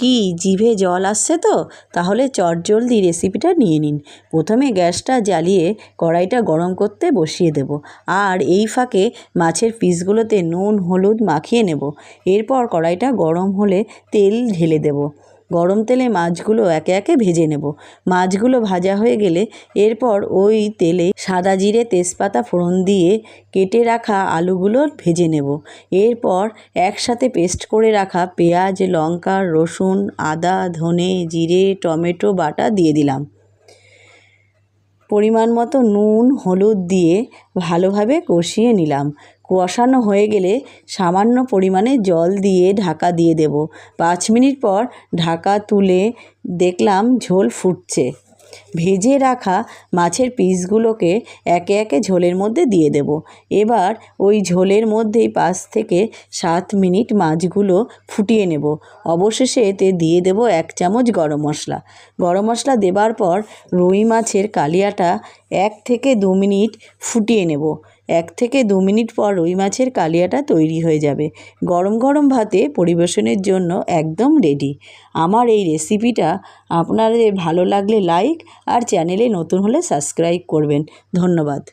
কি জিভে জল আসছে তো? তাহলে চটজলদি রেসিপিটা নিয়ে নিন। প্রথমে গ্যাসটা জ্বালিয়ে কড়াইটা গরম করতে বসিয়ে দেব। আর এই ফাঁকে মাছের পিসগুলোতে নুন হলুদ মাখিয়ে নেব। এরপর কড়াইটা গরম হলে তেল ঢেলে দেব। গরম তেলে মাছগুলো একে একে ভেজে নেব। মাছগুলো ভাজা হয়ে গেলে এরপর ওই তেলে সাদা জিরে তেজপাতা ফোড়ন দিয়ে কেটে রাখা আলুগুলো ভেজে নেব। এরপর একসাথে পেস্ট করে রাখা পেঁয়াজ লঙ্কা রসুন আদা ধনে জিরে টমেটো বাটা দিয়ে দিলাম। পরিমাণ মতো নুন হলুদ দিয়ে ভালোভাবে কষিয়ে নিলাম। কষানো হয়ে গেলে সামান্য পরিমাণে জল দিয়ে ঢাকা দিয়ে দেব। 5 মিনিট পর ঢাকা তুলে দেখলাম ঝোল ফুটছে। ভেজে রাখা মাছের পিসগুলোকে একে একে ঝোলের মধ্যে দিয়ে দেব। এবার ওই ঝোলের মধ্যেই 5 থেকে 7 মিনিট মাছগুলো ফুটিয়ে নেব। অবশেষে এতে দিয়ে দেব 1 চামচ গরম মশলা। গরম মশলা দেবার পর রুই মাছের কালিয়াটা 1 থেকে 2 মিনিট ফুটিয়ে নেব। 1 থেকে 2 মিনিট পর রুই মাছের কালিয়াটা তৈরি হয়ে যাবে। গরম গরম ভাতে পরিবেশনের জন্য একদম রেডি। আমার এই রেসিপিটা আপনাদের ভালো লাগলে লাইক আর চ্যানেলে নতুন হলে সাবস্ক্রাইব করবেন। ধন্যবাদ।